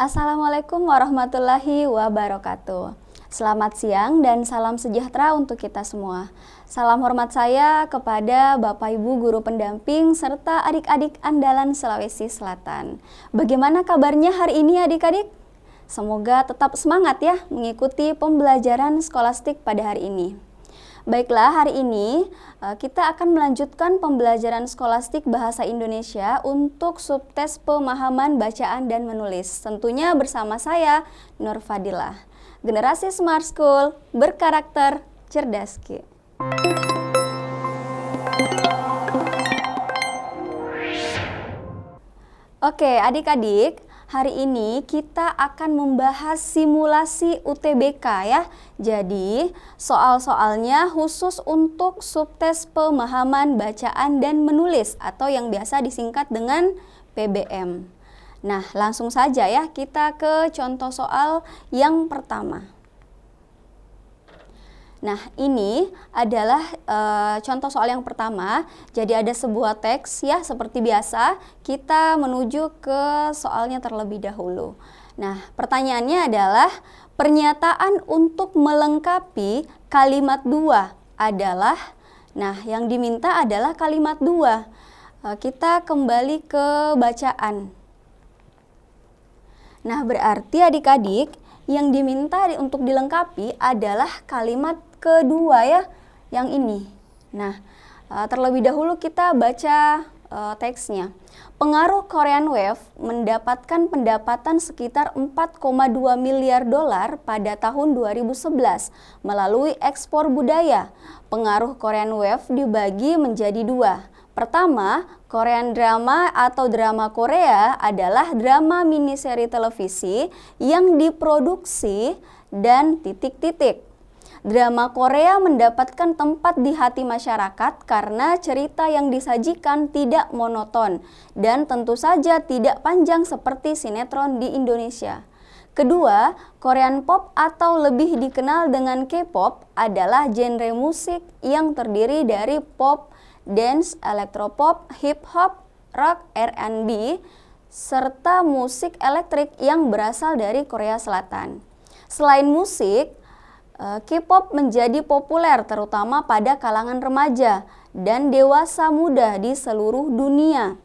Assalamualaikum warahmatullahi wabarakatuh. Selamat siang dan salam sejahtera untuk kita semua. Salam hormat saya kepada Bapak Ibu guru pendamping serta adik-adik andalan Sulawesi Selatan. Bagaimana kabarnya hari ini adik-adik? Semoga tetap semangat ya mengikuti pembelajaran skolastik pada hari ini. Baiklah, hari ini kita akan melanjutkan pembelajaran skolastik bahasa Indonesia untuk subtes pemahaman bacaan dan menulis. Tentunya bersama saya, Nur Fadilah. Generasi Smart School berkarakter cerdas Ki. Oke, adik-adik. Hari ini kita akan membahas simulasi UTBK ya. Jadi, soal-soalnya khusus untuk subtes pemahaman bacaan dan menulis atau yang biasa disingkat dengan PBM. Nah, langsung saja ya kita ke contoh soal yang pertama. Nah, ini adalah contoh soal yang pertama. Jadi ada sebuah teks ya, seperti biasa kita menuju ke soalnya terlebih dahulu. Nah, pertanyaannya adalah pernyataan untuk melengkapi kalimat dua adalah, nah yang diminta adalah kalimat dua. Kita kembali ke bacaan. Nah, berarti adik-adik yang diminta untuk dilengkapi adalah kalimat kedua ya, yang ini. Nah, terlebih dahulu kita baca teksnya. Pengaruh Korean Wave mendapatkan pendapatan sekitar 4,2 miliar dolar pada tahun 2011 melalui ekspor budaya. Pengaruh Korean Wave dibagi menjadi dua. Pertama, Korean drama atau drama Korea adalah drama miniseri televisi yang diproduksi dan titik-titik. Drama Korea mendapatkan tempat di hati masyarakat karena cerita yang disajikan tidak monoton dan tentu saja tidak panjang seperti sinetron di Indonesia. Kedua, Korean pop atau lebih dikenal dengan K-pop adalah genre musik yang terdiri dari pop, dance, elektropop, hip hop, rock, R&B, serta musik elektrik yang berasal dari Korea Selatan. Selain musik, K-pop menjadi populer terutama pada kalangan remaja dan dewasa muda di seluruh dunia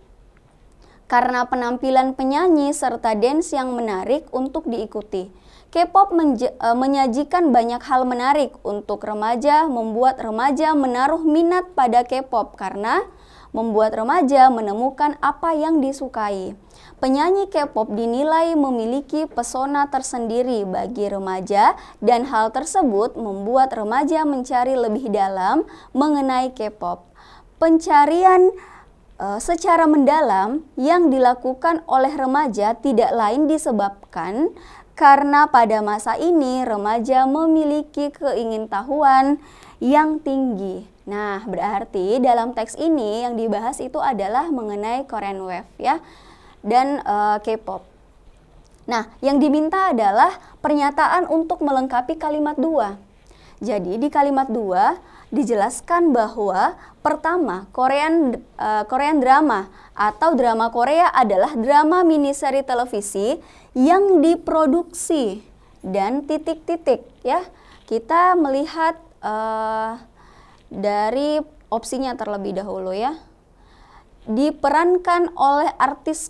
karena penampilan penyanyi serta dance yang menarik untuk diikuti. K-pop menyajikan banyak hal menarik untuk remaja, membuat remaja menaruh minat pada K-pop karena membuat remaja menemukan apa yang disukai. Penyanyi K-pop dinilai memiliki pesona tersendiri bagi remaja dan hal tersebut membuat remaja mencari lebih dalam mengenai K-pop. Pencarian secara mendalam yang dilakukan oleh remaja tidak lain disebabkan karena pada masa ini remaja memiliki keingintahuan yang tinggi. Nah, berarti dalam teks ini yang dibahas itu adalah mengenai Korean Wave ya dan K-pop. Nah, yang diminta adalah pernyataan untuk melengkapi kalimat dua. Jadi di kalimat dua dijelaskan bahwa pertama, Korean drama atau drama Korea adalah drama miniseri televisi yang diproduksi dan titik-titik ya. Kita melihat dari opsinya terlebih dahulu ya. Diperankan oleh artis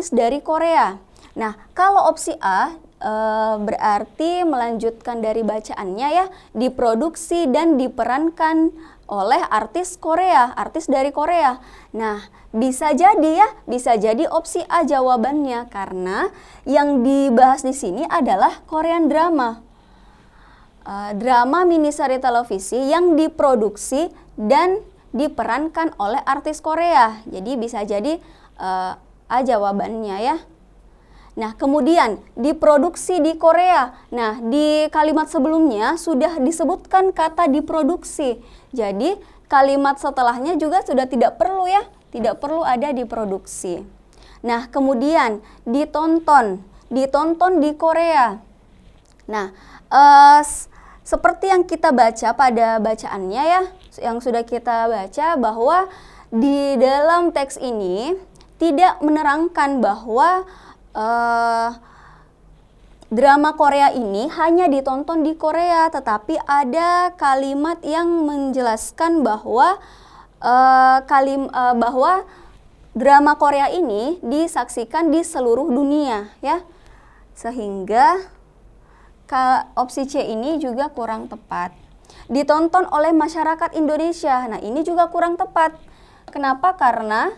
dari Korea. Nah, kalau opsi A berarti melanjutkan dari bacaannya ya, diproduksi dan diperankan oleh artis dari Korea. Nah, bisa jadi opsi A jawabannya karena yang dibahas di sini adalah Korean drama. Drama miniseri televisi yang diproduksi dan diperankan oleh artis Korea. Jadi bisa jadi A jawabannya ya. Nah, kemudian diproduksi di Korea. Nah, di kalimat sebelumnya sudah disebutkan kata diproduksi. Jadi kalimat setelahnya juga sudah tidak perlu ya, tidak perlu ada diproduksi. Nah, kemudian ditonton di Korea. Nah, seperti yang kita baca pada bacaannya ya, yang sudah kita baca bahwa di dalam teks ini tidak menerangkan bahwa drama Korea ini hanya ditonton di Korea, tetapi ada kalimat yang menjelaskan bahwa bahwa drama Korea ini disaksikan di seluruh dunia ya. Sehingga opsi C ini juga kurang tepat. Ditonton oleh masyarakat Indonesia. Nah, ini juga kurang tepat. Kenapa? Karena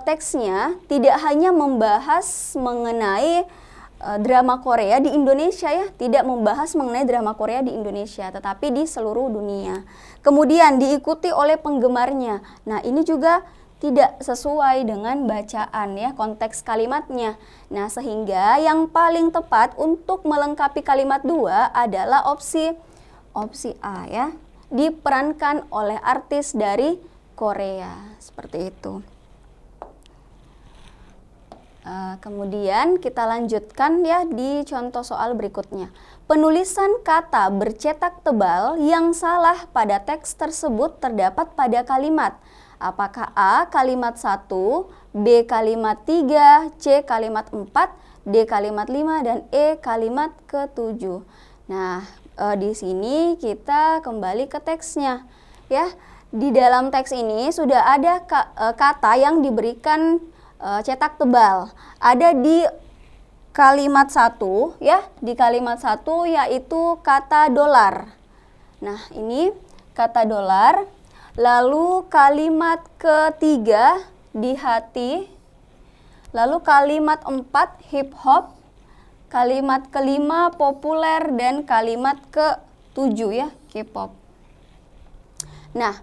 teksnya tidak hanya membahas mengenai drama Korea di Indonesia ya, tidak membahas mengenai drama Korea di Indonesia, tetapi di seluruh dunia. Kemudian diikuti oleh penggemarnya. Nah, ini juga tidak sesuai dengan bacaan ya, konteks kalimatnya. Nah, sehingga yang paling tepat untuk melengkapi kalimat 2 adalah opsi A ya, diperankan oleh artis dari Korea. Seperti itu. Kemudian kita lanjutkan ya di contoh soal berikutnya. Penulisan kata bercetak tebal yang salah pada teks tersebut terdapat pada kalimat. Apakah A kalimat 1, B kalimat 3, C kalimat 4, D kalimat 5, dan E kalimat ke-7. Nah, di sini kita kembali ke teksnya ya. Di dalam teks ini sudah ada kata yang diberikan cetak tebal. Ada di kalimat 1 ya, di kalimat 1 yaitu kata dolar. Nah, ini kata dolar. Lalu kalimat ketiga di hati. Lalu kalimat 4 hip hop. Kalimat kelima populer dan kalimat ke-7 ya, K-pop. Nah,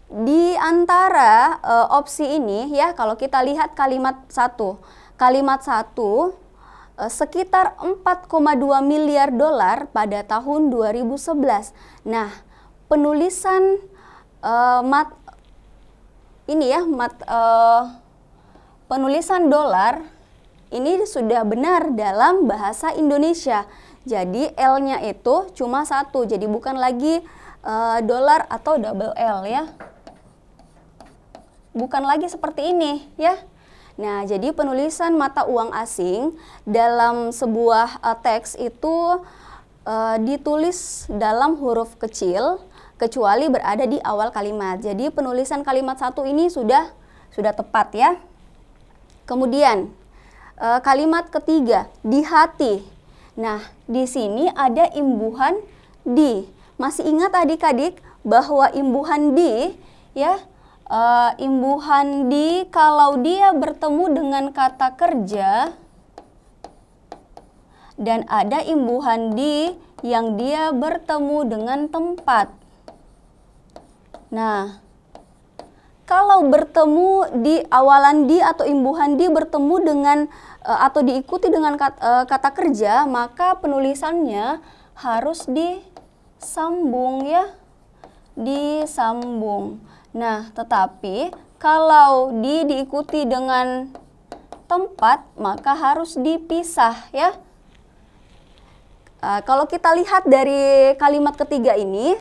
di antara opsi ini ya, kalau kita lihat kalimat 1. Kalimat 1 sekitar 4,2 miliar dolar pada tahun 2011. Nah, penulisan penulisan dolar ini sudah benar dalam bahasa Indonesia. Jadi L-nya itu cuma 1, jadi bukan lagi dolar atau double L ya. Bukan lagi seperti ini ya. Nah, jadi penulisan mata uang asing dalam sebuah teks itu ditulis dalam huruf kecil kecuali berada di awal kalimat. Jadi penulisan kalimat 1 ini sudah tepat ya. Kemudian kalimat ketiga di hati. Nah, di sini ada imbuhan di. Masih ingat adik-adik bahwa imbuhan di ya, imbuhan di kalau dia bertemu dengan kata kerja, dan ada imbuhan di yang dia bertemu dengan tempat. Nah, kalau bertemu di awalan di atau imbuhan di bertemu dengan atau diikuti dengan kata kerja, maka penulisannya harus disambung ya, disambung. Nah, tetapi kalau diikuti dengan tempat, maka harus dipisah ya. Kalau kita lihat dari kalimat ketiga ini,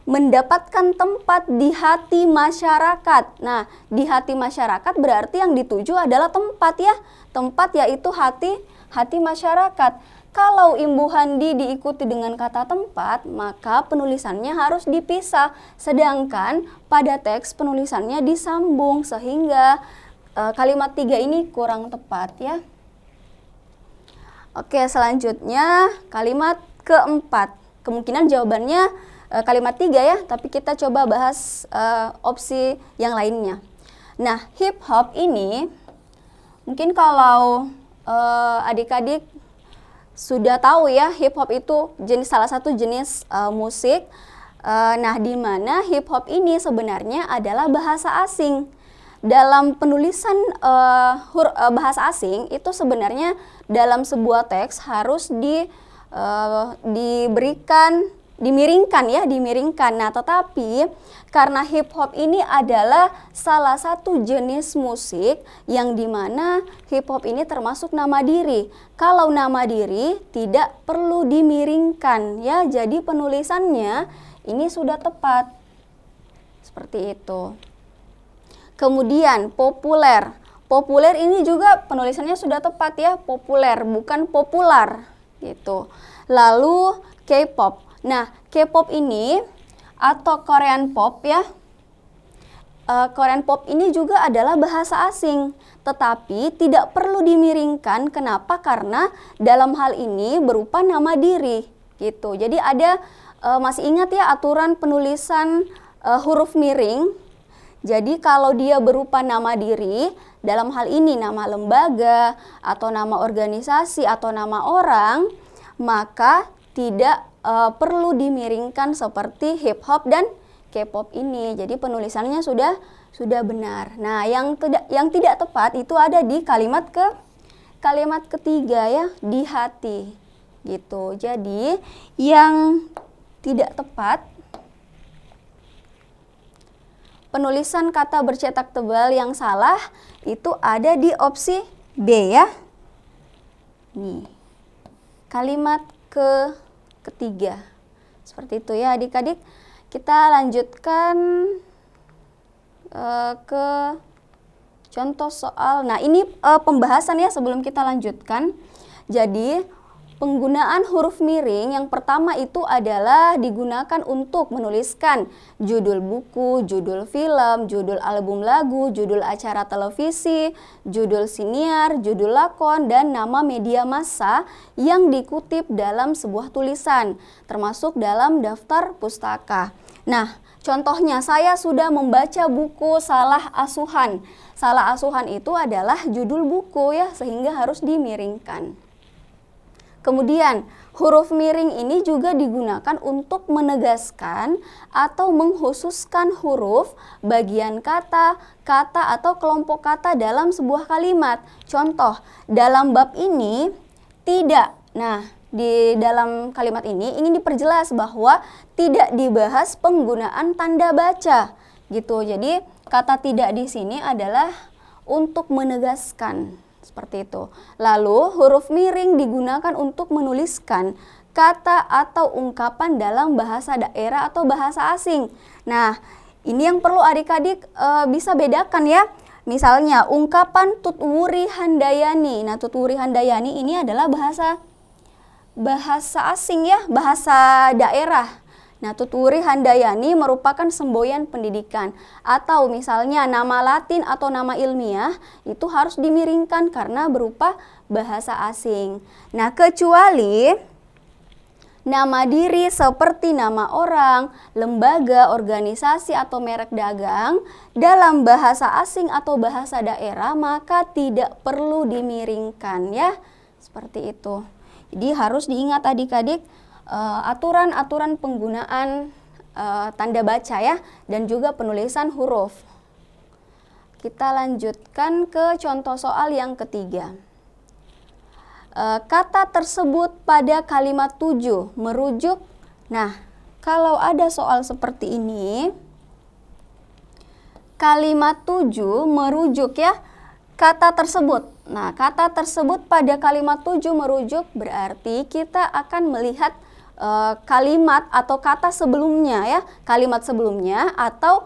mendapatkan tempat di hati masyarakat. Nah, di hati masyarakat berarti yang dituju adalah tempat ya. Tempat yaitu hati masyarakat. Kalau imbuhan di diikuti dengan kata tempat, maka penulisannya harus dipisah. Sedangkan pada teks penulisannya disambung, sehingga kalimat 3 ini kurang tepat ya. Oke, selanjutnya kalimat keempat. Kemungkinan jawabannya kalimat 3 ya, tapi kita coba bahas opsi yang lainnya. Nah, hip hop ini mungkin kalau adik-adik sudah tahu ya, hip hop itu salah satu jenis musik. Nah, di mana hip hop ini sebenarnya adalah bahasa asing. Dalam penulisan bahasa asing itu sebenarnya dalam sebuah teks harus dimiringkan. Nah, tetapi karena hip hop ini adalah salah satu jenis musik yang dimana hip hop ini termasuk nama diri. Kalau nama diri tidak perlu dimiringkan ya, jadi penulisannya ini sudah tepat. Seperti itu. Kemudian populer. Populer ini juga penulisannya sudah tepat ya, populer bukan popular gitu. Lalu K-pop. Nah, K-pop ini atau Korean pop ya. Korean pop ini juga adalah bahasa asing, tetapi tidak perlu dimiringkan. Kenapa? Karena dalam hal ini berupa nama diri gitu. Jadi ada masih ingat ya aturan penulisan huruf miring. Jadi kalau dia berupa nama diri, dalam hal ini nama lembaga atau nama organisasi atau nama orang, maka tidak perlu dimiringkan seperti hip hop dan K-pop ini. Jadi penulisannya sudah benar. Nah, yang tidak tepat itu ada di kalimat ketiga ya, di hati. Gitu. Jadi yang tidak tepat, penulisan kata bercetak tebal yang salah itu ada di opsi B ya. Nih. Kalimat ketiga. Seperti itu ya adik-adik. Kita lanjutkan ke contoh soal. Nah, ini pembahasan ya sebelum kita lanjutkan. Jadi, penggunaan huruf miring yang pertama itu adalah digunakan untuk menuliskan judul buku, judul film, judul album lagu, judul acara televisi, judul siniar, judul lakon, dan nama media massa yang dikutip dalam sebuah tulisan, termasuk dalam daftar pustaka. Nah, contohnya saya sudah membaca buku Salah Asuhan. Salah Asuhan itu adalah judul buku ya, sehingga harus dimiringkan. Kemudian, huruf miring ini juga digunakan untuk menegaskan atau mengkhususkan huruf, bagian kata, kata atau kelompok kata dalam sebuah kalimat. Contoh, dalam bab ini tidak. Nah, di dalam kalimat ini ingin diperjelas bahwa tidak dibahas penggunaan tanda baca. Gitu. Jadi, kata tidak di sini adalah untuk menegaskan. Seperti itu. Lalu huruf miring digunakan untuk menuliskan kata atau ungkapan dalam bahasa daerah atau bahasa asing. Nah, ini yang perlu adik-adik bisa bedakan ya. Misalnya ungkapan Tutwuri Handayani. Nah, Tutwuri Handayani ini adalah bahasa asing ya, bahasa daerah. Nah, Tutwuri Handayani merupakan semboyan pendidikan. Atau misalnya nama Latin atau nama ilmiah itu harus dimiringkan karena berupa bahasa asing. Nah, kecuali nama diri seperti nama orang, lembaga, organisasi atau merek dagang dalam bahasa asing atau bahasa daerah maka tidak perlu dimiringkan ya. Seperti itu. Jadi harus diingat adik-adik aturan-aturan penggunaan tanda baca ya dan juga penulisan huruf. Kita lanjutkan ke contoh soal yang ketiga. Kata tersebut pada kalimat 7 merujuk. Nah, kalau ada soal seperti ini, kalimat 7 merujuk ya kata tersebut. Nah, kata tersebut pada kalimat 7 merujuk berarti kita akan melihat kalimat atau kata sebelumnya ya, kalimat sebelumnya atau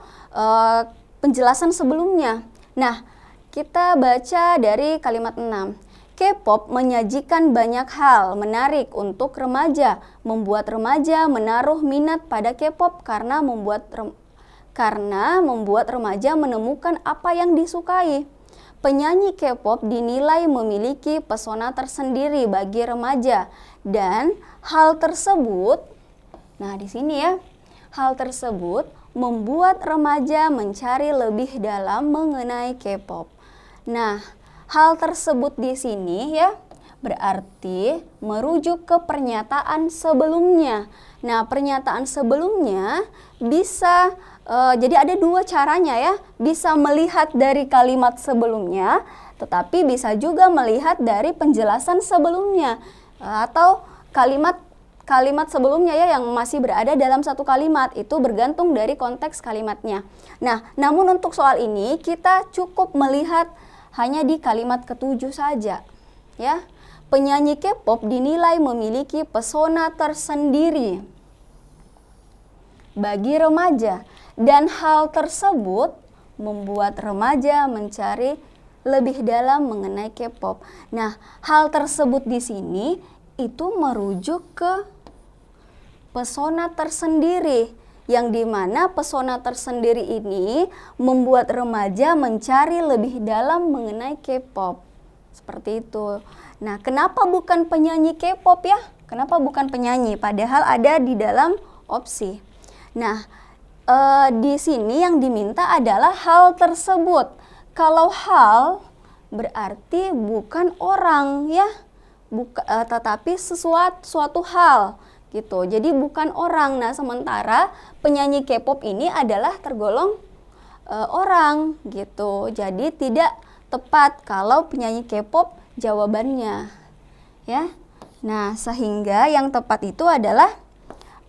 penjelasan sebelumnya. Nah, kita baca dari kalimat 6. K-pop menyajikan banyak hal menarik untuk remaja, membuat remaja menaruh minat pada K-pop karena membuat remaja menemukan apa yang disukai. Penyanyi K-pop dinilai memiliki pesona tersendiri bagi remaja dan hal tersebut, nah di sini ya, hal tersebut membuat remaja mencari lebih dalam mengenai K-pop. Nah, hal tersebut di sini ya berarti merujuk ke pernyataan sebelumnya. Nah, pernyataan sebelumnya bisa jadi ada dua caranya ya, bisa melihat dari kalimat sebelumnya, tetapi bisa juga melihat dari penjelasan sebelumnya atau kalimat sebelumnya ya yang masih berada dalam satu kalimat, itu bergantung dari konteks kalimatnya. Nah, namun untuk soal ini kita cukup melihat hanya di kalimat ketujuh saja ya. Penyanyi K-pop dinilai memiliki pesona tersendiri bagi remaja dan hal tersebut membuat remaja mencari lebih dalam mengenai K-pop. Nah, hal tersebut di sini itu merujuk ke pesona tersendiri, yang dimana pesona tersendiri ini membuat remaja mencari lebih dalam mengenai K-pop. Seperti itu. Nah, kenapa bukan penyanyi K-pop ya? Kenapa bukan penyanyi? Padahal ada di dalam opsi. Nah, di sini yang diminta adalah hal tersebut. Kalau hal berarti bukan orang ya, tetapi suatu hal gitu. Jadi bukan orang. Nah, sementara penyanyi K-pop ini adalah tergolong orang gitu. Jadi tidak tepat kalau penyanyi K-pop jawabannya ya. Nah, sehingga yang tepat itu adalah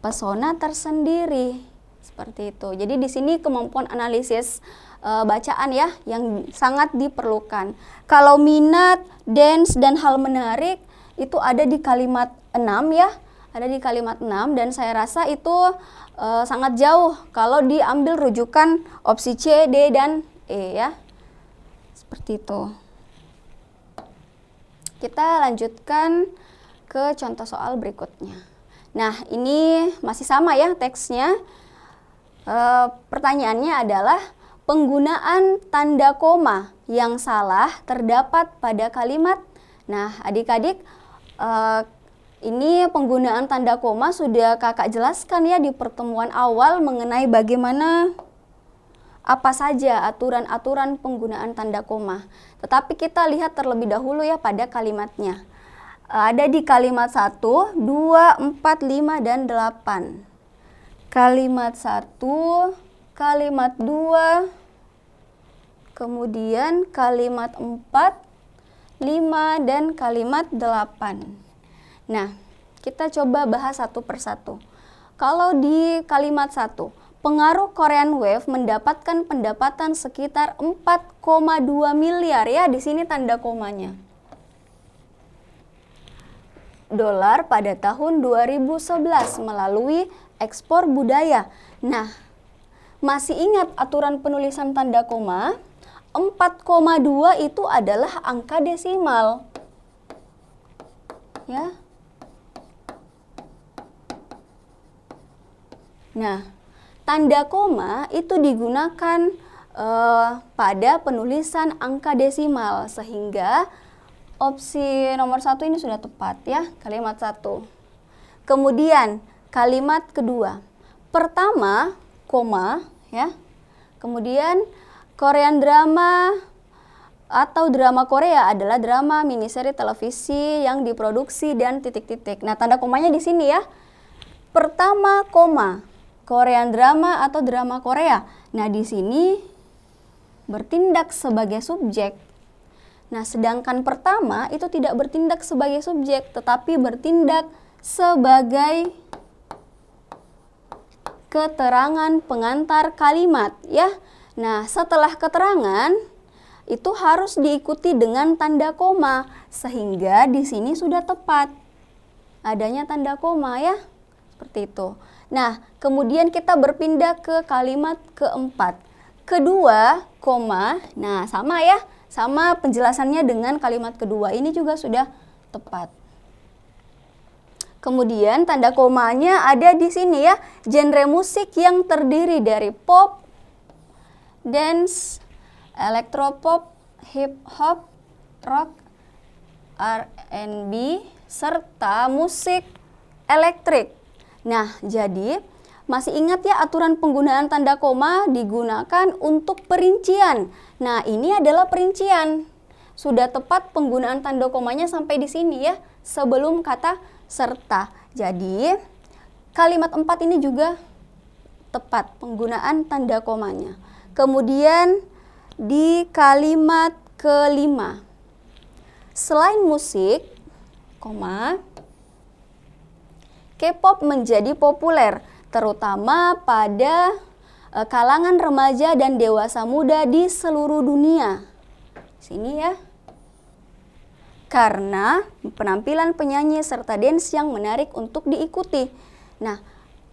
pesona tersendiri. Seperti itu. Jadi di sini kemampuan analisis bacaan ya yang sangat diperlukan. Kalau minat, dance dan hal menarik itu ada di kalimat 6 ya. Ada di kalimat 6 dan saya rasa itu sangat jauh kalau diambil rujukan opsi C, D, dan E ya. Seperti itu. Kita lanjutkan ke contoh soal berikutnya. Nah, ini masih sama ya teksnya. Pertanyaannya adalah penggunaan tanda koma yang salah terdapat pada kalimat. Nah, adik-adik, ini penggunaan tanda koma sudah kakak jelaskan ya di pertemuan awal mengenai bagaimana apa saja aturan-aturan penggunaan tanda koma. Tetapi kita lihat terlebih dahulu ya pada kalimatnya. Ada di kalimat 1, 2, 4, 5, dan 8. Kalimat 1, kalimat 2, kemudian kalimat 4, 5, dan kalimat 8. Nah, kita coba bahas satu persatu. Kalau di kalimat 1, pengaruh Korean Wave mendapatkan pendapatan sekitar 4,2 miliar ya, di sini tanda komanya. Dolar pada tahun 2011 melalui ekspor budaya. Nah, masih ingat aturan penulisan tanda koma? 4,2 itu adalah angka desimal. Ya. Nah, tanda koma itu digunakan pada penulisan angka desimal, sehingga opsi nomor 1 ini sudah tepat ya, kalimat 1. Kemudian kalimat kedua, pertama koma ya, kemudian Korean drama atau drama Korea adalah drama miniseri televisi yang diproduksi dan titik-titik. Nah, tanda komanya di sini ya. Pertama koma, Korean drama atau drama Korea. Nah, di sini bertindak sebagai subjek. Nah, sedangkan pertama itu tidak bertindak sebagai subjek, tetapi bertindak sebagai keterangan pengantar kalimat ya. Nah, setelah keterangan itu harus diikuti dengan tanda koma, sehingga di sini sudah tepat adanya tanda koma ya. Seperti itu. Nah, kemudian kita berpindah ke kalimat keempat. Kedua, koma. Nah, sama ya. Sama penjelasannya dengan kalimat kedua. Ini juga sudah tepat. Kemudian tanda komanya ada di sini ya. Genre musik yang terdiri dari pop, dance, elektropop, hip hop, rock, R&B, serta musik elektrik. Nah, jadi masih ingat ya aturan penggunaan tanda koma digunakan untuk perincian. Nah, ini adalah perincian. Sudah tepat penggunaan tanda komanya sampai di sini ya, sebelum kata serta. Jadi, kalimat 4 ini juga tepat penggunaan tanda komanya. Kemudian di kalimat kelima, selain musik, koma, K-pop menjadi populer, terutama pada kalangan remaja dan dewasa muda di seluruh dunia. Sini ya. Karena penampilan penyanyi serta dance yang menarik untuk diikuti. Nah,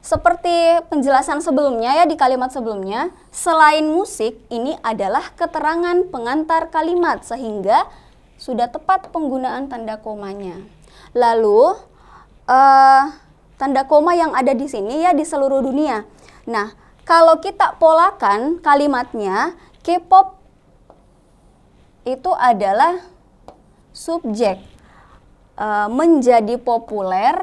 seperti penjelasan sebelumnya ya di kalimat sebelumnya, selain musik ini adalah keterangan pengantar kalimat, sehingga sudah tepat penggunaan tanda komanya. Lalu tanda koma yang ada di sini ya di seluruh dunia. Nah, kalau kita polakan kalimatnya, K-pop itu adalah subjek, menjadi populer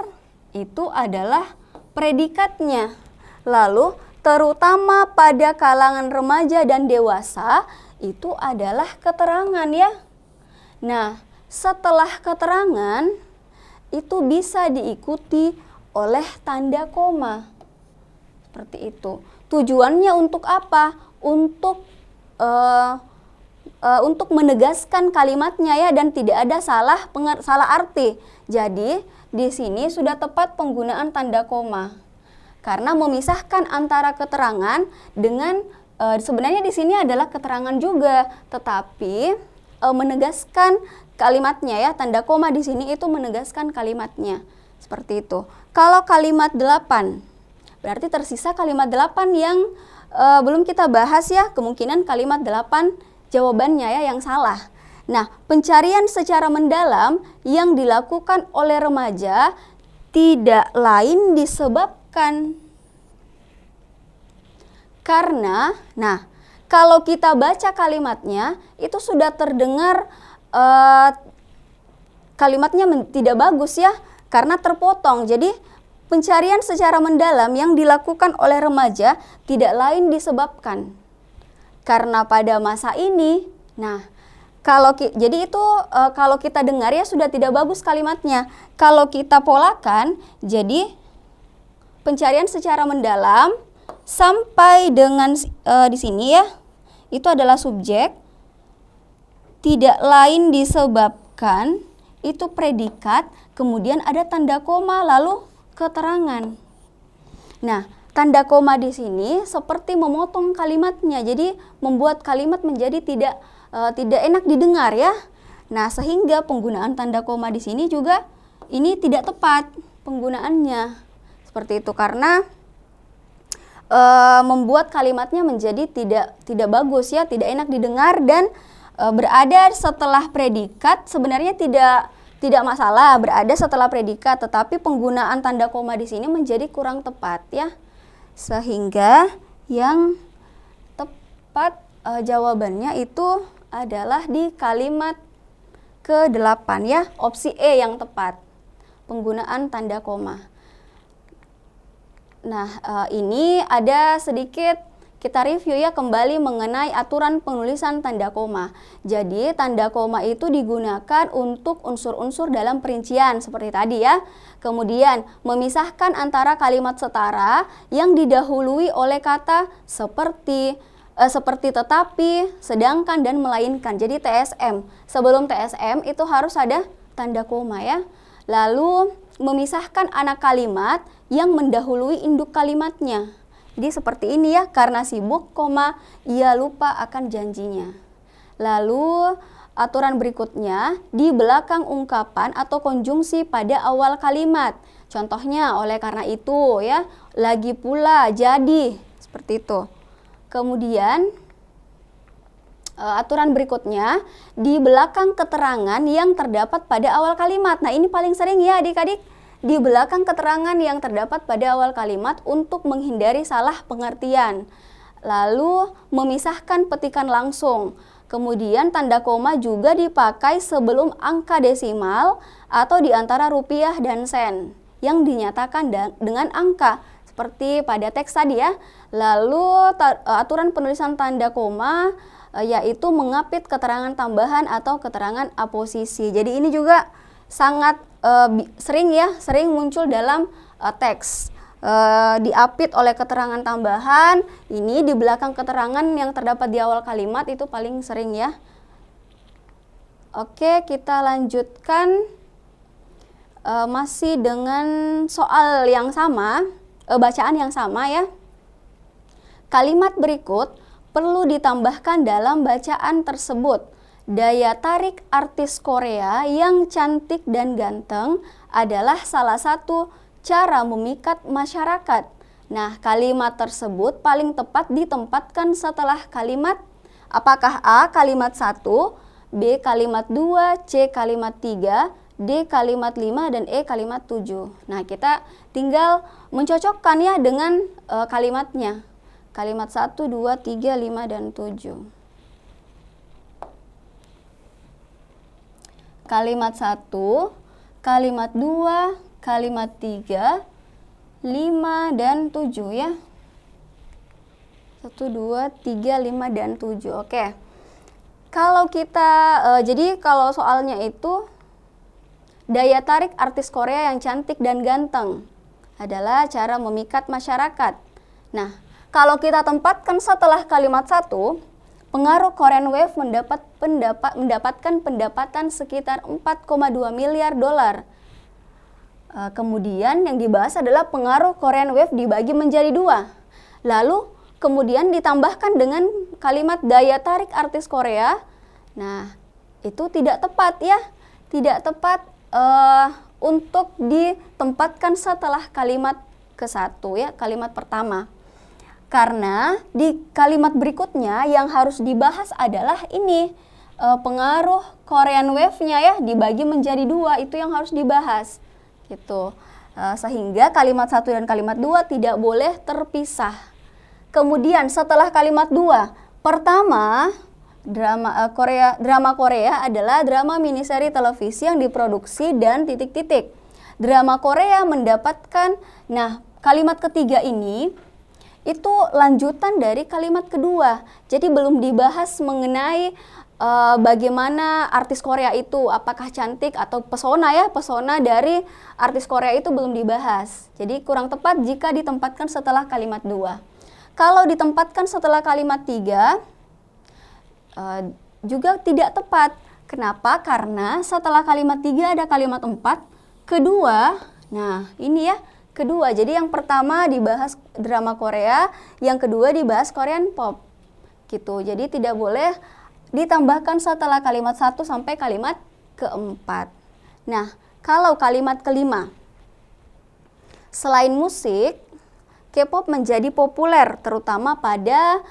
itu adalah predikatnya. Lalu terutama pada kalangan remaja dan dewasa itu adalah keterangan ya. Nah, setelah keterangan itu bisa diikuti oleh tanda koma. Seperti itu. Tujuannya untuk apa? Untuk menegaskan kalimatnya ya, dan tidak ada salah arti. Jadi di sini sudah tepat penggunaan tanda koma karena memisahkan antara keterangan dengan sebenarnya di sini adalah keterangan juga, tetapi menegaskan kalimatnya ya. Tanda koma di sini itu menegaskan kalimatnya. Seperti itu. Kalau kalimat 8, berarti tersisa kalimat 8 yang belum kita bahas ya. Kemungkinan kalimat 8 jawabannya ya yang salah. Nah, pencarian secara mendalam yang dilakukan oleh remaja tidak lain disebabkan karena, nah, kalau kita baca kalimatnya itu sudah terdengar kalimatnya tidak bagus ya, karena terpotong. Jadi pencarian secara mendalam yang dilakukan oleh remaja tidak lain disebabkan karena pada masa ini, nah, jadi itu kalau kita dengar ya sudah tidak bagus kalimatnya. Kalau kita polakan, jadi pencarian secara mendalam sampai dengan di sini ya, itu adalah subjek, tidak lain disebabkan, itu predikat, kemudian ada tanda koma, lalu keterangan. Nah, tanda koma di sini seperti memotong kalimatnya, jadi membuat kalimat menjadi tidak enak didengar ya. Nah, sehingga penggunaan tanda koma di sini juga ini tidak tepat penggunaannya. Seperti itu karena membuat kalimatnya menjadi tidak bagus ya, tidak enak didengar dan berada setelah predikat. Sebenarnya tidak masalah berada setelah predikat, tetapi penggunaan tanda koma di sini menjadi kurang tepat ya. Sehingga yang tepat jawabannya itu adalah di kalimat ke-8 ya, opsi E yang tepat, penggunaan tanda koma. Nah, ini ada sedikit kita review ya kembali mengenai aturan penulisan tanda koma. Jadi tanda koma itu digunakan untuk unsur-unsur dalam perincian seperti tadi ya. Kemudian memisahkan antara kalimat setara yang didahului oleh kata seperti tetapi, sedangkan, dan melainkan. Jadi TSM. Sebelum TSM itu harus ada tanda koma ya. Lalu memisahkan anak kalimat yang mendahului induk kalimatnya. Jadi seperti ini ya, karena sibuk, ia lupa akan janjinya. Lalu aturan berikutnya, di belakang ungkapan atau konjungsi pada awal kalimat. Contohnya, oleh karena itu ya, lagi pula, jadi, seperti itu. Kemudian aturan berikutnya, di belakang keterangan yang terdapat pada awal kalimat. Nah, ini paling sering ya adik-adik, di belakang keterangan yang terdapat pada awal kalimat untuk menghindari salah pengertian. Lalu memisahkan petikan langsung. Kemudian tanda koma juga dipakai sebelum angka desimal atau di antara rupiah dan sen yang dinyatakan dengan angka seperti pada teks tadi ya. Lalu aturan penulisan tanda koma yaitu mengapit keterangan tambahan atau keterangan aposisi. Jadi ini juga sangat sering muncul dalam teks. Diapit oleh keterangan tambahan, ini di belakang keterangan yang terdapat di awal kalimat itu paling sering ya. Oke, kita lanjutkan masih dengan soal yang sama, bacaan yang sama ya. Kalimat berikut perlu ditambahkan dalam bacaan tersebut. Daya tarik artis Korea yang cantik dan ganteng adalah salah satu cara memikat masyarakat. Nah, kalimat tersebut paling tepat ditempatkan setelah kalimat, apakah A kalimat 1, B kalimat 2, C kalimat 3, D kalimat 5 dan E kalimat 7. Nah, kita tinggal mencocokkan ya dengan kalimatnya. Kalimat 1, 2, 3, 5, dan 7. Kalimat 1, kalimat 2, kalimat 3, 5, dan 7 ya. 1, 2, 3, 5, dan 7. Oke. Kalau kita, jadi kalau soalnya itu daya tarik artis Korea yang cantik dan ganteng adalah cara memikat masyarakat. Nah, kalau kita tempatkan setelah kalimat 1, pengaruh Korean Wave mendapatkan pendapatan sekitar 4,2 miliar dolar. Kemudian yang dibahas adalah pengaruh Korean Wave dibagi menjadi 2. Lalu kemudian ditambahkan dengan kalimat daya tarik artis Korea. Nah, itu tidak tepat ya. Tidak tepat untuk ditempatkan setelah kalimat ke-1 ya, kalimat pertama. Karena di kalimat berikutnya yang harus dibahas adalah ini, pengaruh Korean Wave-nya ya, dibagi menjadi 2, itu yang harus dibahas. Gitu. Sehingga kalimat 1 dan kalimat 2 tidak boleh terpisah. Kemudian setelah kalimat 2, pertama, drama Korea adalah drama miniseri televisi yang diproduksi dan titik-titik. Drama Korea mendapatkan, nah kalimat ketiga ini itu lanjutan dari kalimat kedua. Jadi belum dibahas mengenai bagaimana artis Korea itu, apakah cantik atau pesona ya, pesona dari artis Korea itu belum dibahas. Jadi kurang tepat jika ditempatkan setelah kalimat 2. Kalau ditempatkan setelah kalimat 3, juga tidak tepat. Kenapa? Karena setelah kalimat 3 ada kalimat 4, kedua, nah ini ya, kedua. Jadi yang pertama dibahas drama Korea, yang kedua dibahas Korean pop. Gitu. Jadi tidak boleh ditambahkan setelah kalimat 1 sampai kalimat keempat. Nah, kalau kalimat kelima, selain musik, K-pop menjadi populer terutama pada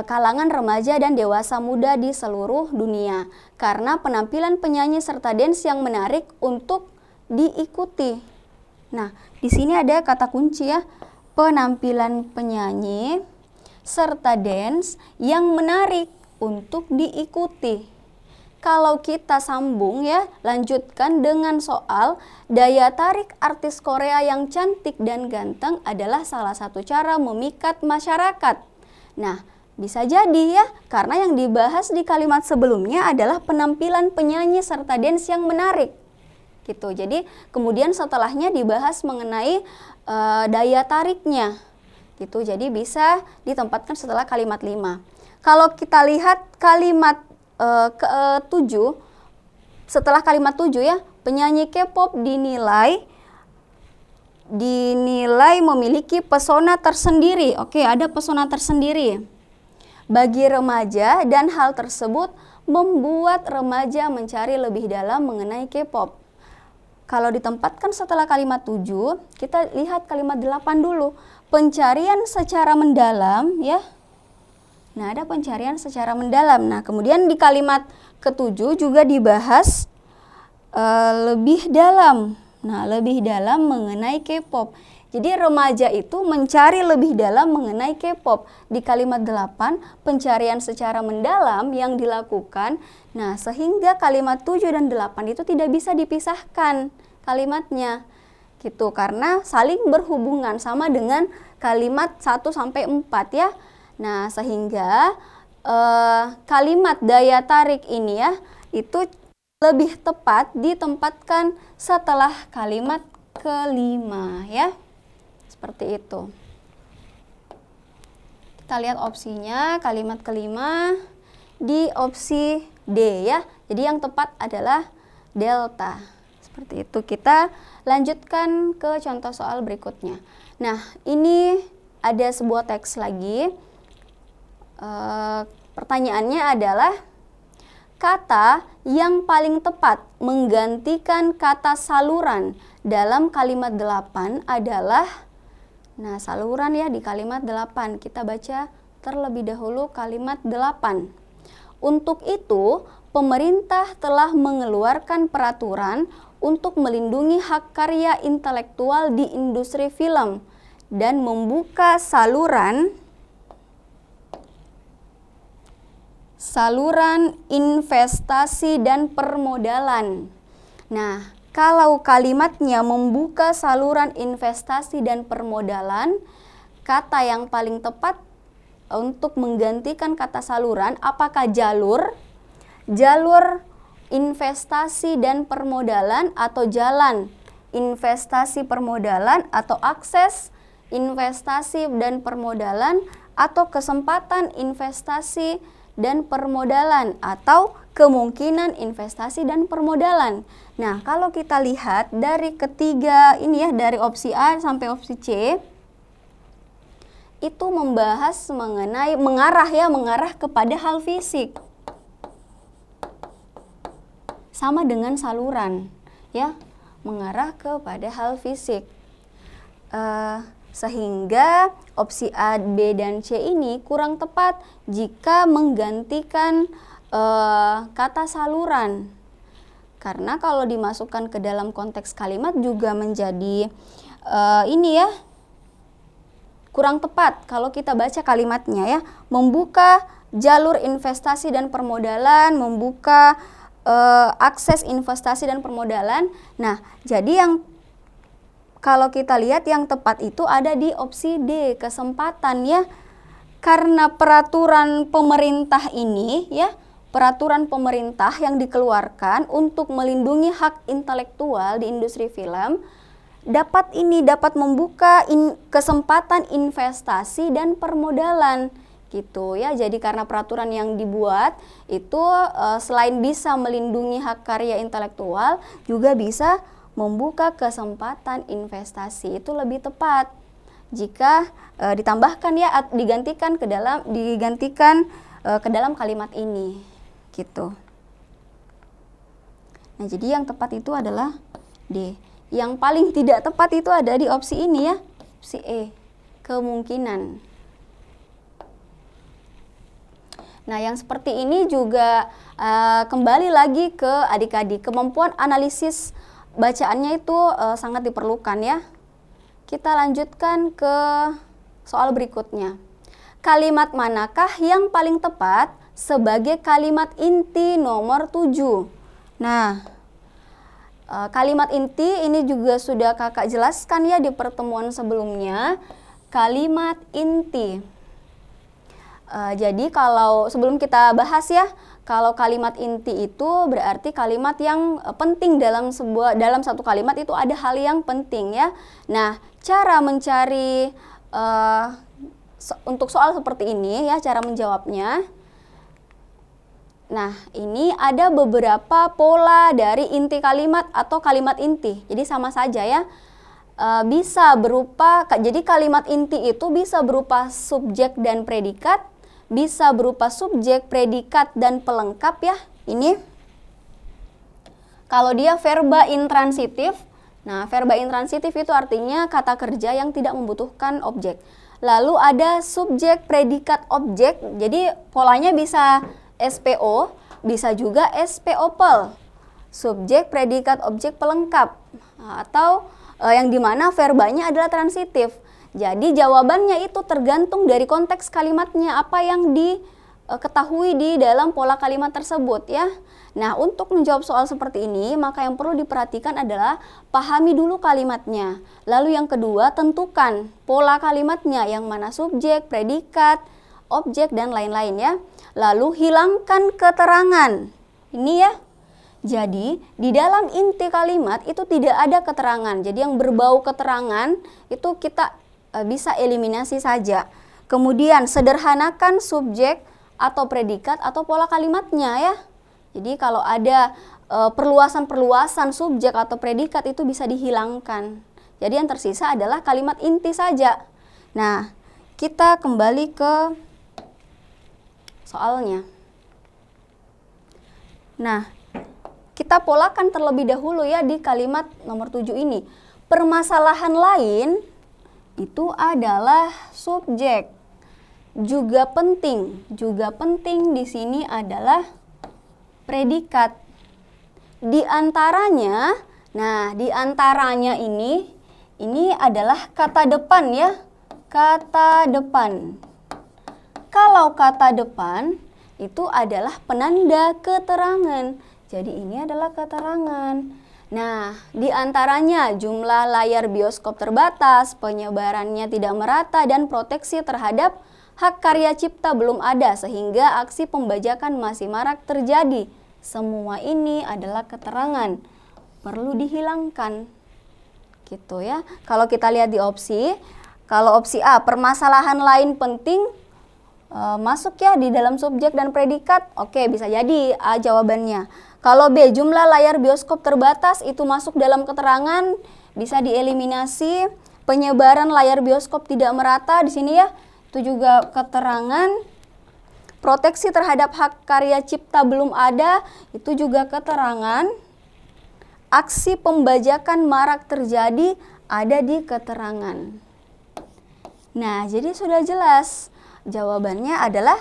kalangan remaja dan dewasa muda di seluruh dunia karena penampilan penyanyi serta dance yang menarik untuk diikuti. Nah, di sini ada kata kunci ya, penampilan penyanyi serta dance yang menarik untuk diikuti. Kalau kita sambung ya, lanjutkan dengan soal daya tarik artis Korea yang cantik dan ganteng adalah salah satu cara memikat masyarakat. Nah, bisa jadi ya, karena yang dibahas di kalimat sebelumnya adalah penampilan penyanyi serta dance yang menarik. Gitu. Jadi kemudian setelahnya dibahas mengenai daya tariknya. Gitu. Jadi bisa ditempatkan setelah kalimat 5. Kalau kita lihat kalimat ke-7, setelah kalimat 7 ya, penyanyi K-pop dinilai memiliki pesona tersendiri. Oke, ada pesona tersendiri bagi remaja dan hal tersebut membuat remaja mencari lebih dalam mengenai K-pop. Kalau ditempatkan setelah kalimat 7, kita lihat kalimat 8 dulu. Pencarian secara mendalam ya. Nah, ada pencarian secara mendalam. Nah, kemudian di kalimat ke-7 juga dibahas lebih dalam. Nah, lebih dalam mengenai K-pop. Jadi remaja itu mencari lebih dalam mengenai K-pop. Di kalimat 8, pencarian secara mendalam yang dilakukan. Nah, sehingga kalimat 7 dan 8 itu tidak bisa dipisahkan kalimatnya. Gitu, karena saling berhubungan sama dengan kalimat 1 sampai 4 ya. Nah, sehingga kalimat daya tarik ini ya, itu lebih tepat ditempatkan setelah kalimat kelima ya. Seperti itu. Kita lihat opsinya, kalimat kelima di opsi D ya. Jadi yang tepat adalah delta. Seperti itu. Kita lanjutkan ke contoh soal berikutnya. Nah, ini ada sebuah teks lagi. Pertanyaannya adalah kata yang paling tepat menggantikan kata saluran dalam kalimat 8 adalah, nah saluran ya di kalimat 8. Kita baca terlebih dahulu kalimat 8. Untuk itu, pemerintah telah mengeluarkan peraturan untuk melindungi hak karya intelektual di industri film dan membuka saluran investasi dan permodalan. Nah, kalau kalimatnya membuka saluran investasi dan permodalan, kata yang paling tepat untuk menggantikan kata saluran, apakah jalur investasi dan permodalan, atau jalan investasi permodalan, atau akses investasi dan permodalan, atau kesempatan investasi dan permodalan, atau kemungkinan investasi dan permodalan. Nah, kalau kita lihat dari ketiga ini ya, dari opsi A sampai opsi C, itu membahas mengenai mengarah kepada hal fisik. Sama dengan saluran, ya, mengarah kepada hal fisik. Sehingga opsi A, B, dan C ini kurang tepat jika menggantikan kata saluran. Karena kalau dimasukkan ke dalam konteks kalimat juga menjadi ini ya, kurang tepat kalau kita baca kalimatnya ya. Membuka jalur investasi dan permodalan, membuka akses investasi dan permodalan. Nah, jadi yang kalau kita lihat yang tepat itu ada di opsi D, kesempatan ya. Karena peraturan pemerintah ini ya, peraturan pemerintah yang dikeluarkan untuk melindungi hak intelektual di industri film dapat membuka kesempatan investasi dan permodalan gitu ya. Jadi karena peraturan yang dibuat itu selain bisa melindungi hak karya intelektual, juga bisa membuka kesempatan investasi. Itu lebih tepat jika ditambahkan ya, digantikan ke dalam kalimat ini gitu. Nah, jadi yang tepat itu adalah D. Yang paling tidak tepat itu ada di opsi ini ya, opsi E, kemungkinan. Nah, yang seperti ini juga kembali lagi ke adik-adik, kemampuan analisis bacaannya itu sangat diperlukan ya. Kita lanjutkan ke soal berikutnya. Kalimat manakah yang paling tepat sebagai kalimat inti nomor 7? Nah, kalimat inti ini juga sudah kakak jelaskan ya di pertemuan sebelumnya. Kalimat inti. Jadi kalau sebelum kita bahas ya, kalau kalimat inti itu berarti kalimat yang penting dalam satu kalimat itu ada hal yang penting ya. Nah, cara mencari untuk soal seperti ini ya, cara menjawabnya. Nah, ini ada beberapa pola dari inti kalimat atau kalimat inti. Jadi sama saja ya. Bisa berupa, jadi kalimat inti itu bisa berupa subjek dan predikat, bisa berupa subjek, predikat, dan pelengkap ya. Ini kalau dia verba intransitif. Nah, verba intransitif itu artinya kata kerja yang tidak membutuhkan objek. Lalu ada subjek, predikat, objek. Jadi polanya bisa SPO, bisa juga SPOPL. Subjek, predikat, objek, pelengkap. Atau yang dimana verbanya adalah transitif. Jadi jawabannya itu tergantung dari konteks kalimatnya, apa yang diketahui di dalam pola kalimat tersebut ya. Nah, untuk menjawab soal seperti ini, maka yang perlu diperhatikan adalah pahami dulu kalimatnya. Lalu yang kedua, tentukan pola kalimatnya, yang mana subjek, predikat, objek, dan lain-lain ya. Lalu hilangkan keterangan. Ini ya. Jadi, di dalam inti kalimat itu tidak ada keterangan. Jadi yang berbau keterangan itu kita bisa eliminasi saja. Kemudian sederhanakan subjek atau predikat atau pola kalimatnya ya. Jadi kalau ada perluasan-perluasan subjek atau predikat itu bisa dihilangkan. Jadi yang tersisa adalah kalimat inti saja. Nah, kita kembali ke soalnya. Nah, kita polakan terlebih dahulu ya di kalimat nomor 7 ini. Permasalahan lain itu adalah subjek. Juga penting di sini adalah predikat. Di antaranya Nah, di antaranya ini adalah kata depan ya. Kata depan. Kalau kata depan itu adalah penanda keterangan. Jadi ini adalah keterangan. Nah, di antaranya jumlah layar bioskop terbatas, penyebarannya tidak merata, dan proteksi terhadap hak karya cipta belum ada sehingga aksi pembajakan masih marak terjadi. Semua ini adalah keterangan. Perlu dihilangkan. Gitu ya. Kalau kita lihat di opsi, kalau opsi A, permasalahan lain penting masuk ya di dalam subjek dan predikat. Oke, bisa jadi A jawabannya. Kalau B, jumlah layar bioskop terbatas itu masuk dalam keterangan, bisa dieliminasi. Penyebaran layar bioskop tidak merata di sini ya, itu juga keterangan. Proteksi terhadap hak karya cipta belum ada, itu juga keterangan. Aksi pembajakan marak terjadi, ada di keterangan. Nah, jadi sudah jelas. Jawabannya adalah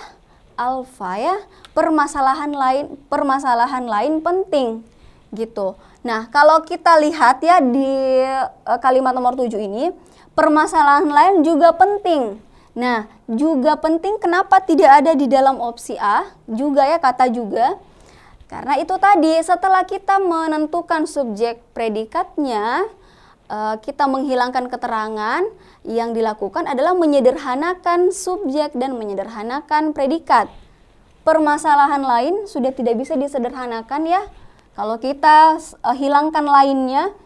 alfa ya, permasalahan lain penting gitu. Nah, kalau kita lihat ya di kalimat nomor 7 ini, permasalahan lain juga penting. Nah, juga penting kenapa tidak ada di dalam opsi A? Juga ya, kata juga. Karena itu tadi setelah kita menentukan subjek predikatnya, kita menghilangkan keterangan, yang dilakukan adalah menyederhanakan subjek dan menyederhanakan predikat. Permasalahan lain sudah tidak bisa disederhanakan ya. Kalau kita hilangkan lainnya,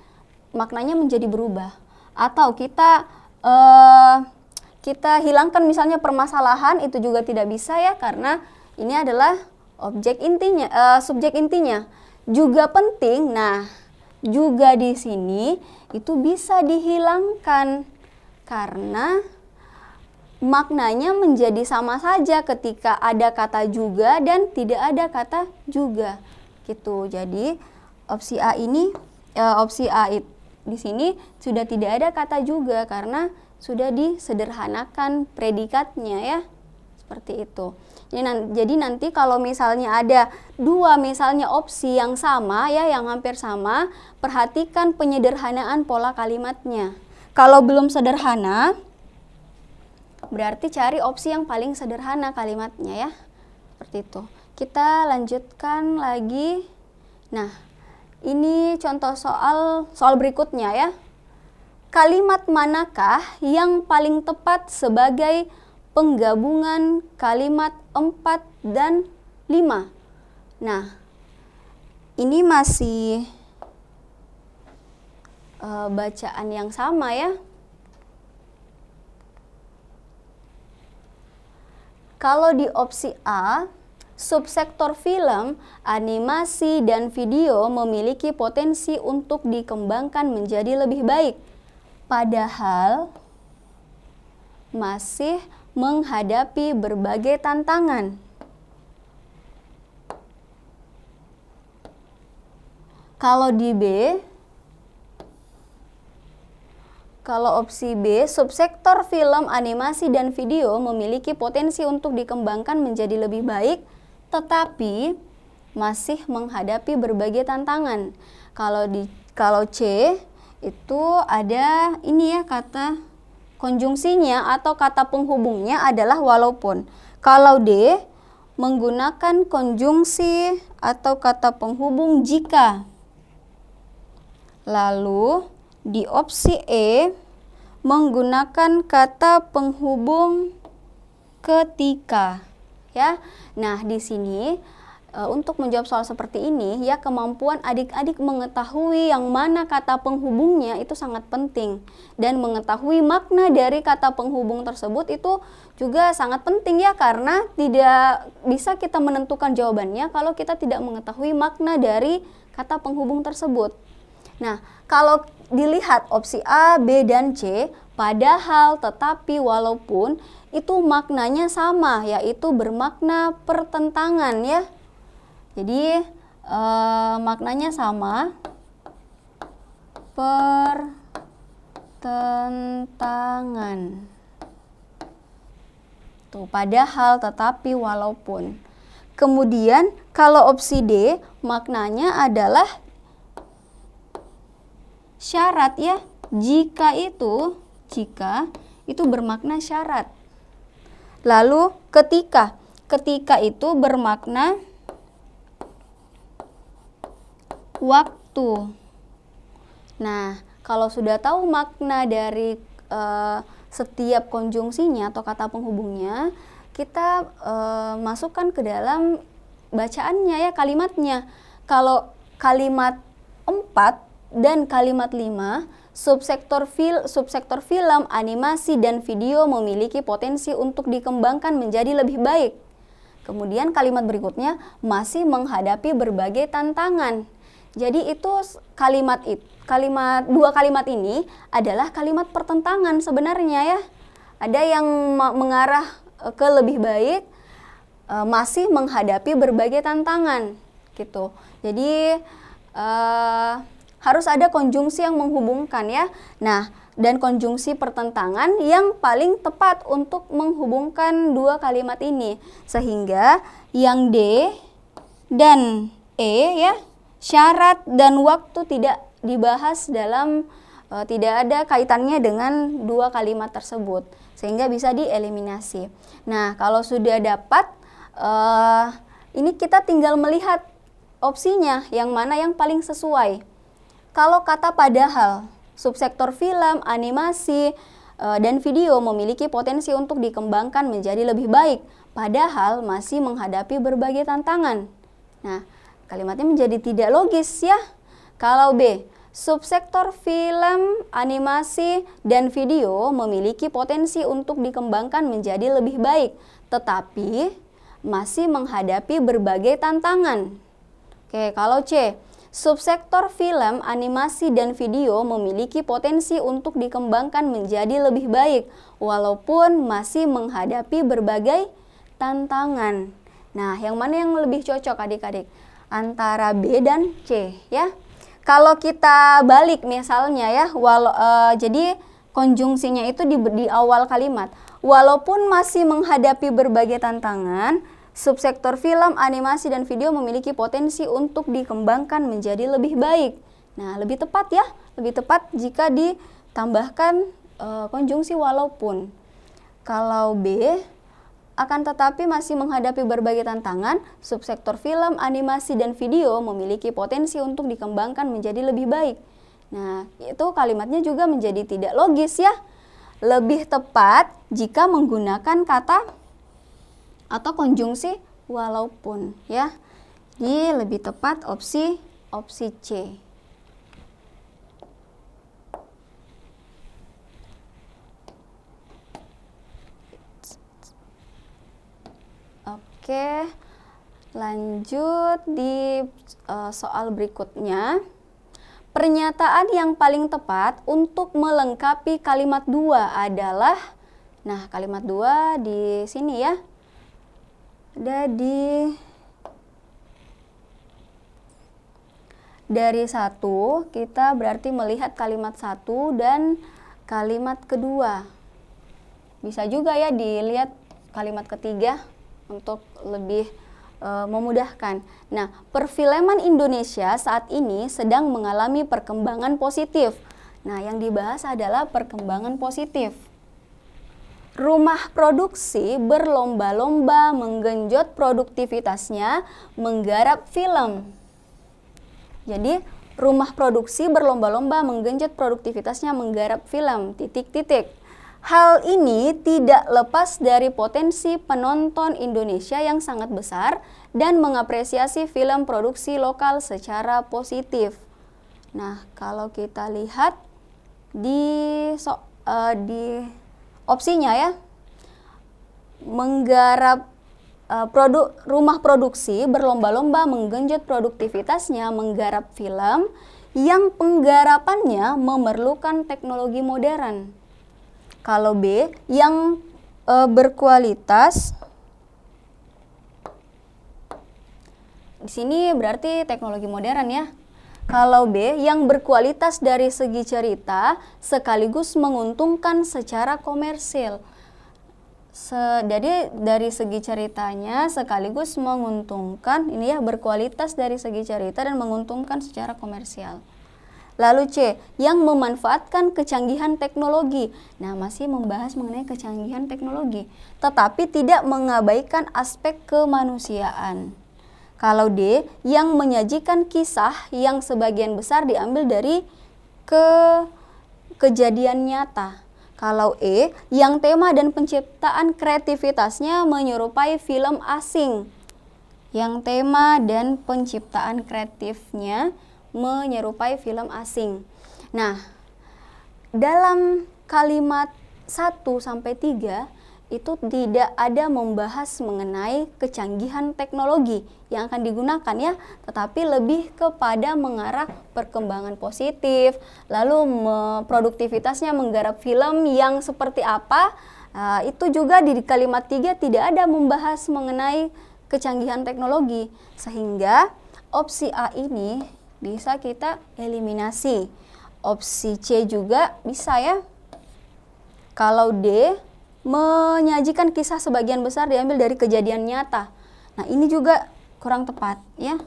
maknanya menjadi berubah. Atau kita hilangkan misalnya permasalahan, itu juga tidak bisa ya, karena ini adalah objek intinya, subjek intinya. Juga penting. Nah, juga di sini itu bisa dihilangkan karena maknanya menjadi sama saja ketika ada kata juga dan tidak ada kata juga gitu. Jadi opsi A di sini sudah tidak ada kata juga karena sudah disederhanakan predikatnya ya, seperti itu. Jadi nanti kalau misalnya ada dua misalnya opsi yang sama ya, yang hampir sama, perhatikan penyederhanaan pola kalimatnya. Kalau belum sederhana, berarti cari opsi yang paling sederhana kalimatnya ya. Seperti itu. Kita lanjutkan lagi. Nah, ini contoh soal berikutnya ya. Kalimat manakah yang paling tepat sebagai penggabungan kalimat 4 dan 5? Nah, ini masih bacaan yang sama ya. Kalau di opsi A, subsektor film, animasi, dan video memiliki potensi untuk dikembangkan menjadi lebih baik, padahal masih menghadapi berbagai tantangan. Kalau di B, kalau opsi B, subsektor film, animasi, dan video memiliki potensi untuk dikembangkan menjadi lebih baik, tetapi masih menghadapi berbagai tantangan. Kalau C, itu ada ini ya, kata konjungsinya atau kata penghubungnya adalah walaupun. Kalau D, menggunakan konjungsi atau kata penghubung jika. Lalu di opsi E, menggunakan kata penghubung ketika ya. Nah, di sini untuk menjawab soal seperti ini ya, kemampuan adik-adik mengetahui yang mana kata penghubungnya itu sangat penting, dan mengetahui makna dari kata penghubung tersebut itu juga sangat penting ya, karena tidak bisa kita menentukan jawabannya kalau kita tidak mengetahui makna dari kata penghubung tersebut. Nah, kalau dilihat opsi A, B, dan C, padahal, tetapi, walaupun, itu maknanya sama, yaitu bermakna pertentangan ya. Jadi maknanya sama, pertentangan. Tuh, padahal, tetapi, walaupun. Kemudian kalau opsi D, maknanya adalah syarat ya. Jika itu bermakna syarat. Lalu ketika itu bermakna waktu. Nah, kalau sudah tahu makna dari setiap konjungsinya atau kata penghubungnya, kita masukkan ke dalam bacaannya ya, kalimatnya. Kalau kalimat 4 dan kalimat 5, subsektor film, animasi, dan video memiliki potensi untuk dikembangkan menjadi lebih baik. Kemudian kalimat berikutnya masih menghadapi berbagai tantangan. Jadi itu dua kalimat ini adalah kalimat pertentangan sebenarnya ya. Ada yang mengarah ke lebih baik, masih menghadapi berbagai tantangan gitu. Jadi harus ada konjungsi yang menghubungkan ya. Nah, dan konjungsi pertentangan yang paling tepat untuk menghubungkan dua kalimat ini. Sehingga yang D dan E ya, syarat dan waktu tidak dibahas dalam, tidak ada kaitannya dengan dua kalimat tersebut. Sehingga bisa dieliminasi. Nah, kalau sudah dapat, ini kita tinggal melihat opsinya yang mana yang paling sesuai. Kalau kata padahal, subsektor film, animasi, dan video memiliki potensi untuk dikembangkan menjadi lebih baik, padahal masih menghadapi berbagai tantangan. Nah, kalimatnya menjadi tidak logis ya. Kalau B, subsektor film, animasi, dan video memiliki potensi untuk dikembangkan menjadi lebih baik, tetapi masih menghadapi berbagai tantangan. Oke, kalau C, subsektor film, animasi, dan video memiliki potensi untuk dikembangkan menjadi lebih baik, walaupun masih menghadapi berbagai tantangan. Nah, yang mana yang lebih cocok adik-adik? Antara B dan C ya. Kalau kita balik misalnya ya, jadi konjungsinya itu di awal kalimat. Walaupun masih menghadapi berbagai tantangan, subsektor film, animasi, dan video memiliki potensi untuk dikembangkan menjadi lebih baik. Nah, lebih tepat ya, lebih tepat jika ditambahkan konjungsi walaupun. Kalau B, akan tetapi masih menghadapi berbagai tantangan, subsektor film, animasi, dan video memiliki potensi untuk dikembangkan menjadi lebih baik. Nah, itu kalimatnya juga menjadi tidak logis ya. Lebih tepat jika menggunakan kata atau konjungsi walaupun ya. Jadi lebih tepat opsi C. Oke, lanjut di soal berikutnya. Pernyataan yang paling tepat untuk melengkapi kalimat 2 adalah, nah kalimat 2 di sini ya. Ada dari 1 kita berarti melihat kalimat 1 dan kalimat kedua. Bisa juga ya dilihat kalimat ketiga untuk lebih memudahkan. Nah, perfilman Indonesia saat ini sedang mengalami perkembangan positif. Nah, yang dibahas adalah perkembangan positif. Rumah produksi berlomba-lomba menggenjot produktivitasnya menggarap film. Jadi, rumah produksi berlomba-lomba menggenjot produktivitasnya menggarap film, titik-titik. Hal ini tidak lepas dari potensi penonton Indonesia yang sangat besar dan mengapresiasi film produksi lokal secara positif. Nah, kalau kita lihat di opsinya ya, menggarap rumah produksi berlomba-lomba menggenjot produktivitasnya menggarap film yang penggarapannya memerlukan teknologi modern. Kalau B, yang berkualitas, di sini berarti teknologi modern ya. Kalau B, yang berkualitas dari segi cerita sekaligus menguntungkan secara komersil. Jadi dari segi ceritanya sekaligus menguntungkan, ini ya, berkualitas dari segi cerita dan menguntungkan secara komersial. Lalu C, yang memanfaatkan kecanggihan teknologi. Nah, masih membahas mengenai kecanggihan teknologi, tetapi tidak mengabaikan aspek kemanusiaan. Kalau D, yang menyajikan kisah yang sebagian besar diambil dari kejadian nyata. Kalau E, yang tema dan penciptaan kreativitasnya menyerupai film asing. Yang tema dan penciptaan kreatifnya menyerupai film asing. Nah, dalam kalimat 1-3 itu tidak ada membahas mengenai kecanggihan teknologi yang akan digunakan ya, tetapi lebih kepada mengarah perkembangan positif, lalu produktivitasnya menggarap film yang seperti apa. Itu juga di kalimat 3 tidak ada membahas mengenai kecanggihan teknologi, sehingga opsi A ini bisa kita eliminasi. Opsi C juga bisa ya. Kalau D, menyajikan kisah sebagian besar diambil dari kejadian nyata. Nah, ini juga kurang tepat ya.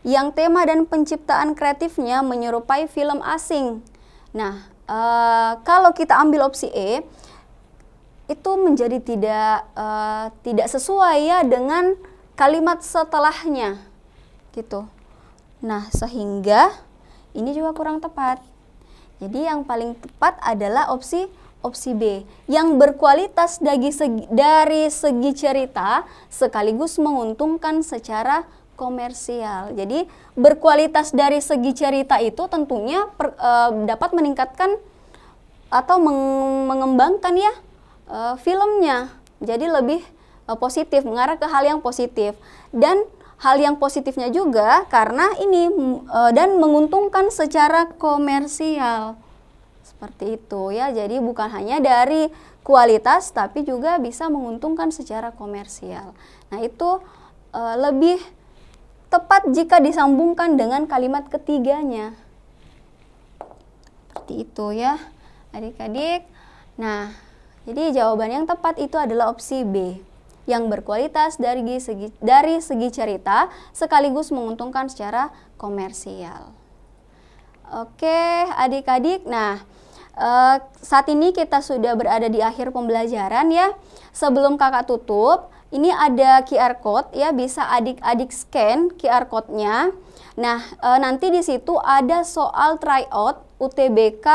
Yang tema dan penciptaan kreatifnya menyerupai film asing. Nah, kalau kita ambil opsi E, itu menjadi tidak sesuai ya dengan kalimat setelahnya gitu. Nah, sehingga ini juga kurang tepat. Jadi yang paling tepat adalah opsi B, yang berkualitas dari segi cerita sekaligus menguntungkan secara komersial. Jadi berkualitas dari segi cerita itu tentunya dapat meningkatkan atau mengembangkan ya filmnya. Jadi lebih positif, mengarah ke hal yang positif. Dan hal yang positifnya juga karena ini dan menguntungkan secara komersial. Seperti itu ya. Jadi bukan hanya dari kualitas tapi juga bisa menguntungkan secara komersial. Nah, itu lebih tepat jika disambungkan dengan kalimat ketiganya. Seperti itu ya, adik-adik. Nah, jadi jawaban yang tepat itu adalah opsi B, yang berkualitas dari segi cerita sekaligus menguntungkan secara komersial. Oke, adik-adik. Nah, saat ini kita sudah berada di akhir pembelajaran ya. Sebelum kakak tutup, ini ada QR code ya, bisa adik-adik scan QR code-nya. Nah, nanti di situ ada soal tryout UTBK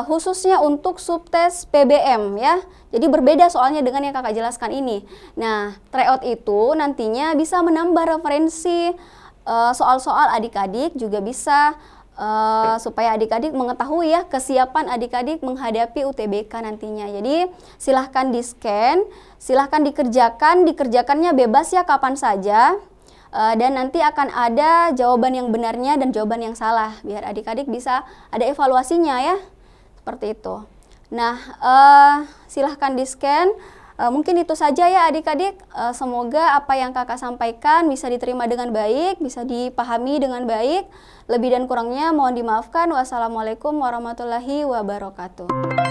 khususnya untuk subtes PBM ya. Jadi berbeda soalnya dengan yang kakak jelaskan ini. Nah, tryout itu nantinya bisa menambah referensi soal-soal adik-adik, juga bisa supaya adik-adik mengetahui ya kesiapan adik-adik menghadapi UTBK nantinya. Jadi silahkan di-scan, silahkan dikerjakannya bebas ya kapan saja. Dan nanti akan ada jawaban yang benarnya dan jawaban yang salah, biar adik-adik bisa ada evaluasinya ya, seperti itu. Nah, silahkan di-scan. Mungkin itu saja ya adik-adik. Semoga apa yang kakak sampaikan bisa diterima dengan baik, bisa dipahami dengan baik. Lebih dan kurangnya mohon dimaafkan. Wassalamualaikum warahmatullahi wabarakatuh.